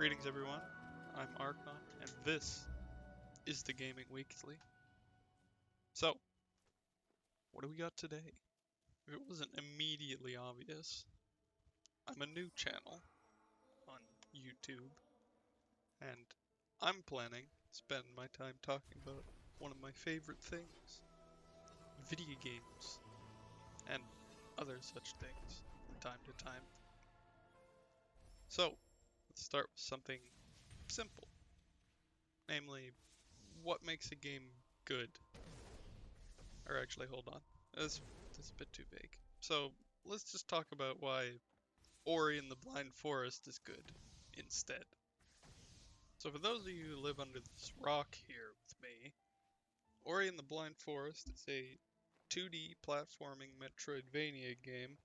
Greetings, everyone. I'm Archon, and this is the Gaming Weekly. So, what do we got today? If it wasn't immediately obvious, I'm a new channel on YouTube, and I'm planning to spend my time talking about one of my favorite things, video games, and other such things from time to time. So, let's start with something simple, namely, what makes a game good? Or actually, hold on. That's a bit too vague. So let's just talk about why Ori and the Blind Forest is good instead. So for those of you who live under this rock here with me, Ori and the Blind Forest is a 2D platforming Metroidvania game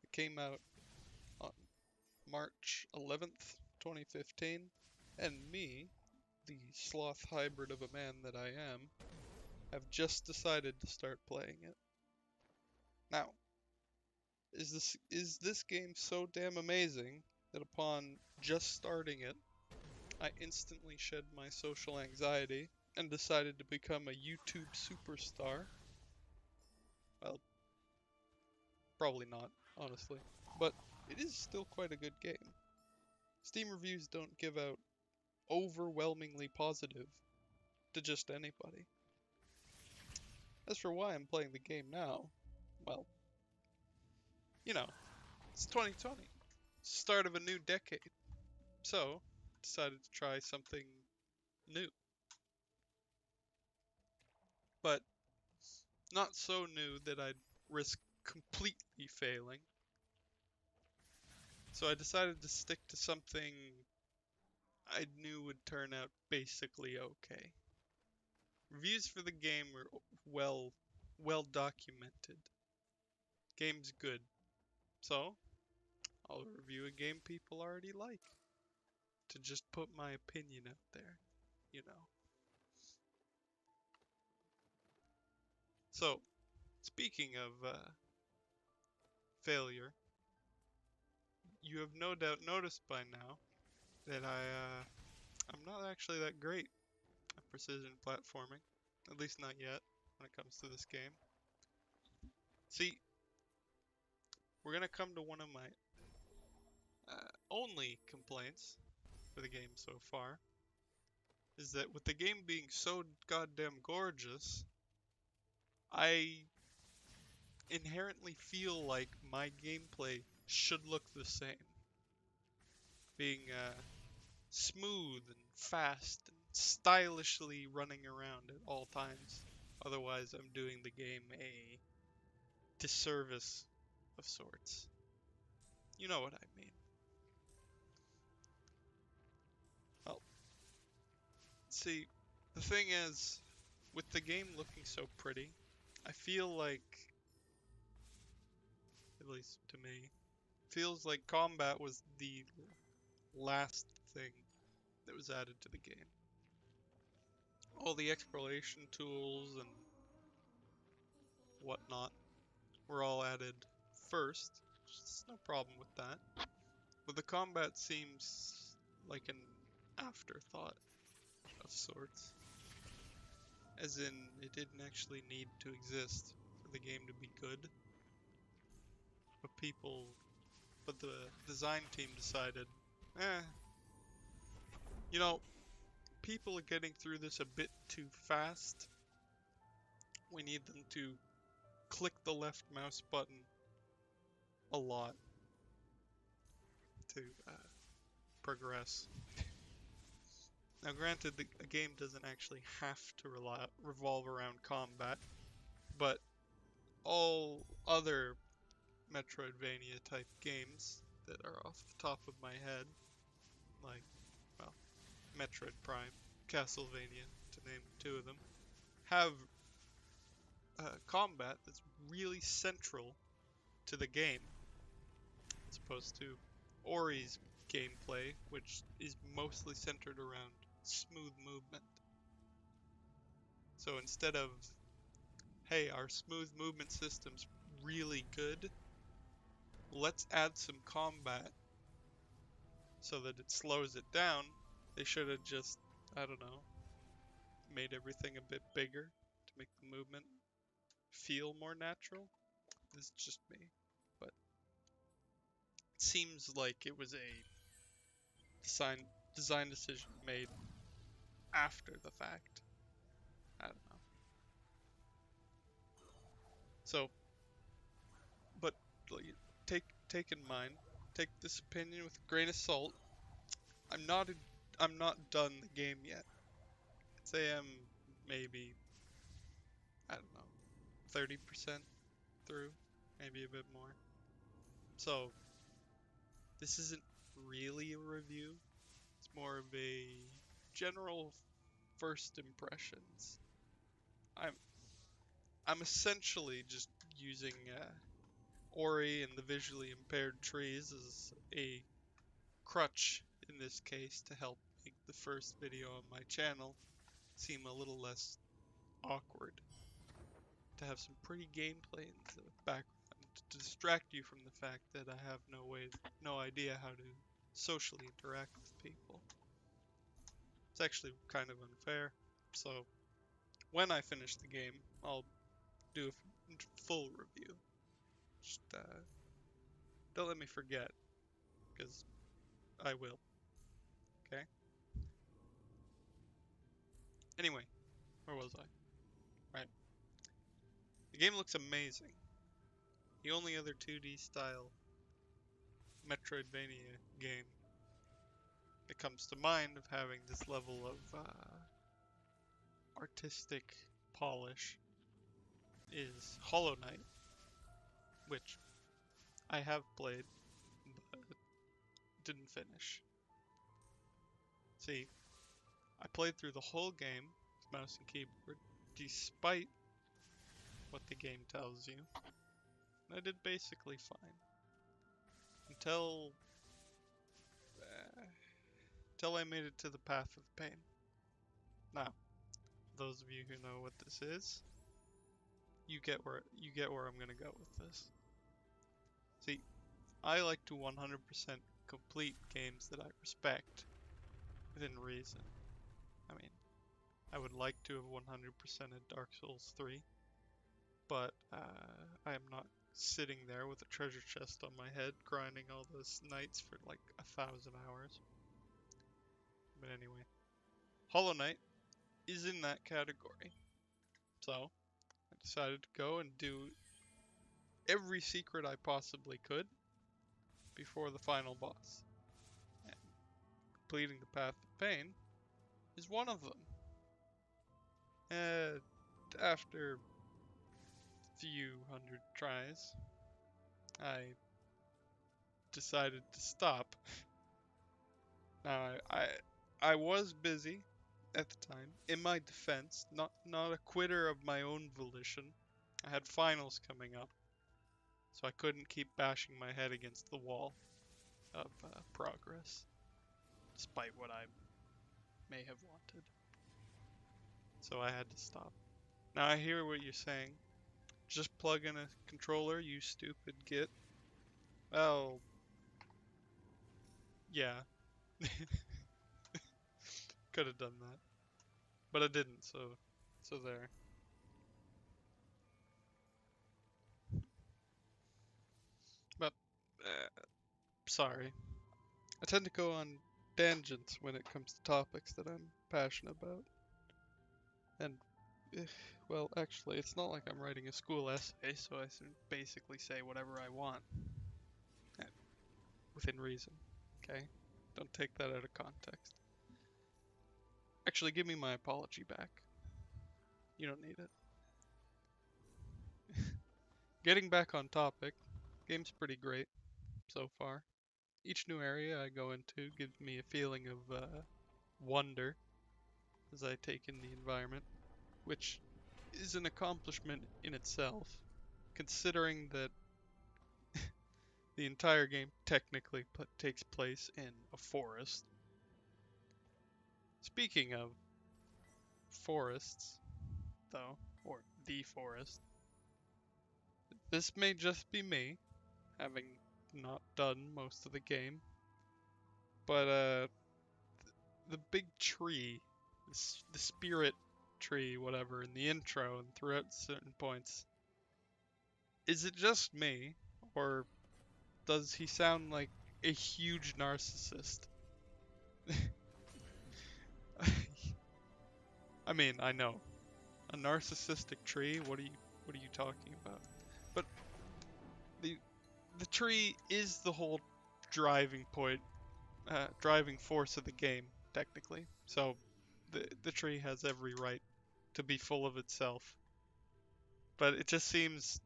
that came out on March 11th, 2015, and me, the sloth hybrid of a man that I am, have just decided to start playing it. Now, is this game so damn amazing that upon just starting it, I instantly shed my social anxiety and decided to become a YouTube superstar? Well, probably not, honestly, but it is still quite a good game. Steam reviews don't give out overwhelmingly positive to just anybody. As for why I'm playing the game now, well, you know, it's 2020, start of a new decade, so decided to try something new. But not so new that I'd risk completely failing. So I decided to stick to something I knew would turn out basically okay. Reviews for the game were well documented. Game's good. So I'll review a game people already like. To just put my opinion out there, you know. So, speaking of failure, you have no doubt noticed by now that I'm not actually that great at precision platforming. At least not yet, when it comes to this game. See, we're gonna come to one of my only complaints for the game so far, is that with the game being so goddamn gorgeous, I inherently feel like my gameplay should look the same. Being smooth and fast and stylishly running around at all times. Otherwise, I'm doing the game a disservice of sorts. You know what I mean. Well, see, the thing is, with the game looking so pretty, I feel like, at least to me, feels like combat was the last thing that was added to the game. All the exploration tools and whatnot were all added first. There's no problem with that. But the combat seems like an afterthought of sorts. As in, it didn't actually need to exist for the game to be good. But the design team decided, you know, people are getting through this a bit too fast. We need them to click the left mouse button a lot to progress. Now granted, a game doesn't actually have to revolve around combat, but all other Metroidvania type games that are off the top of my head, like, well, Metroid Prime, Castlevania, to name two of them, have combat that's really central to the game, as opposed to Ori's gameplay, which is mostly centered around smooth movement. So instead of, hey, our smooth movement system's really good, let's add some combat so that it slows it down, they should have just, I don't know, made everything a bit bigger to make the movement feel more natural. This is just me, but it seems like it was a design decision made after the fact. I don't know. So, but take in mind, take this opinion with a grain of salt. I'm not done the game yet. Say I'm maybe, I don't know, 30% through, maybe a bit more. So this isn't really a review. It's more of a general first impressions. I'm I'm essentially just using Ori and the visually impaired trees as a crutch in this case to help make the first video on my channel seem a little less awkward. To have some pretty gameplay in the background to distract you from the fact that I have no idea how to socially interact with people. It's actually kind of unfair. So when I finish the game, I'll do a full review. Just don't let me forget, because I will. Okay. Anyway, where was I? Right. The game looks amazing. The only other 2D style Metroidvania game that comes to mind of having this level of artistic polish is Hollow Knight, which I have played but didn't finish. See, I played through the whole game with mouse and keyboard, despite what the game tells you, and I did basically fine until I made it to the Path of Pain. Now, those of you who know what this is, you get where I'm gonna go with this. See, I like to 100% complete games that I respect within reason. I mean, I would like to have 100%ed Dark Souls 3, but I am not sitting there with a treasure chest on my head grinding all those nights for like 1,000 hours. But anyway, Hollow Knight is in that category. So, I decided to go and do every secret I possibly could before the final boss. And completing the Path of Pain is one of them. And after a few hundred tries, I decided to stop. Now, I was busy at the time. In my defense, not a quitter of my own volition. I had finals coming up, so I couldn't keep bashing my head against the wall of progress, despite what I may have wanted. So I had to stop. Now I hear what you're saying. Just plug in a controller, you stupid git. Well, yeah. Could have done that. But I didn't, so there. But sorry. I tend to go on tangents when it comes to topics that I'm passionate about. And well, actually, it's not like I'm writing a school essay, so I can basically say whatever I want. eh, Within reason. Okay? Don't take that out of context. Actually, give me my apology back. You don't need it. Getting back on topic, game's pretty great so far. Each new area I go into gives me a feeling of wonder as I take in the environment, which is an accomplishment in itself, considering that the entire game technically takes place in a forest. Speaking of forests, though, or the forest, this may just be me, having not done most of the game, But the big tree, the spirit tree, whatever, in the intro and throughout certain points, is it just me, or does he sound like a huge narcissist? I mean, I know. A narcissistic tree? What are you talking about? But the the tree is the whole driving point, driving force of the game, technically. So the tree has every right to be full of itself. But it just seems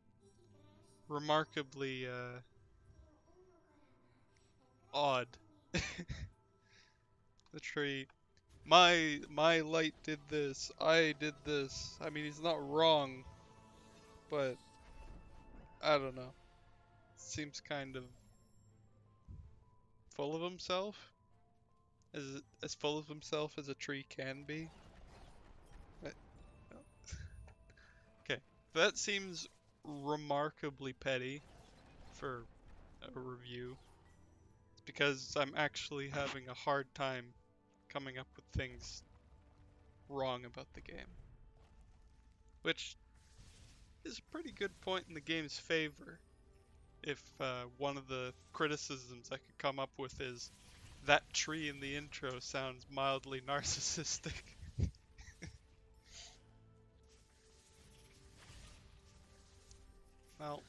remarkably odd. The tree, my light did this. I did this. I mean, he's not wrong, but I don't know. Seems kind of full of himself, as full of himself as a tree can be. Uh, Okay, that seems remarkably petty for a review. It's because I'm actually having a hard time coming up with things wrong about the game, which is a pretty good point in the game's favor. If one of the criticisms I could come up with is that tree in the intro sounds mildly narcissistic. Well,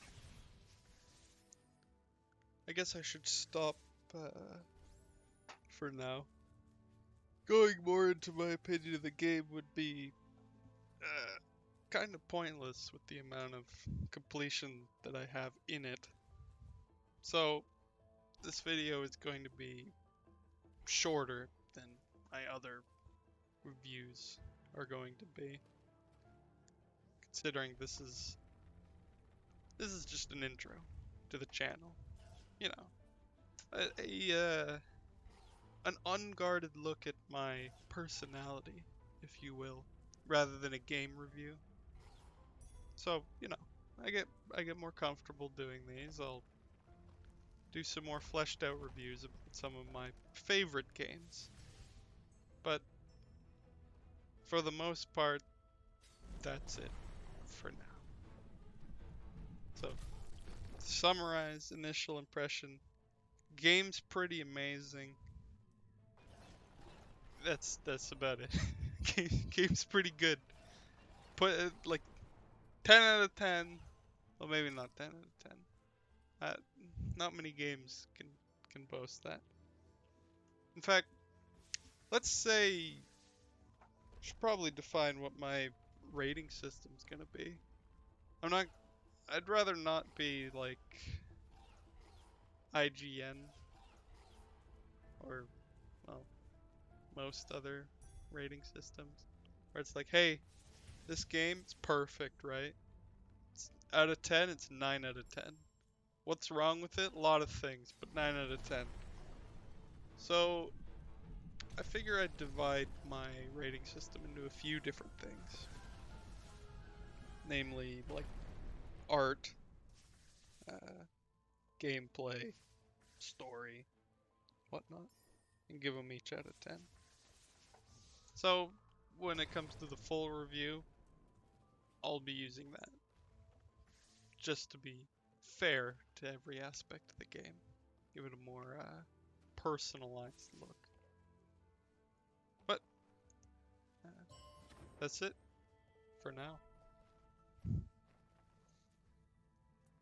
I guess I should stop for now. Going more into my opinion of the game would be kind of pointless with the amount of completion that I have in it. So, this video is going to be shorter than my other reviews are going to be, considering this is just an intro to the channel. You know, an unguarded look at my personality, if you will, rather than a game review. So, I get more comfortable doing these. I'll do some more fleshed out reviews about some of my favorite games. But for the most part, that's it for now. So, to summarize initial impression, game's pretty amazing. That's about it. Game's pretty good. Put it like 10 out of 10. Well, maybe not 10 out of 10. Uh, Not many games can boast that. In fact, let's say I should probably define what my rating system's gonna be. I'd rather not be like IGN or, well, most other rating systems, where it's like, hey, this game is perfect, right? It's out of 10, it's 9 out of 10. What's wrong with it? A lot of things, but 9 out of 10. So I figure I'd divide my rating system into a few different things. Namely, like art, gameplay, story, whatnot, and give them each out of 10. So when it comes to the full review, I'll be using that just to be fair to every aspect of the game. Give it a more personalized look. But uh, that's it for now.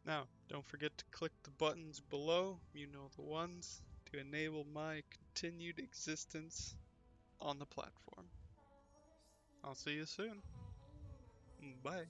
Now, don't forget to click the buttons below, you know the ones, to enable my continued existence on the platform. I'll see you soon. Bye.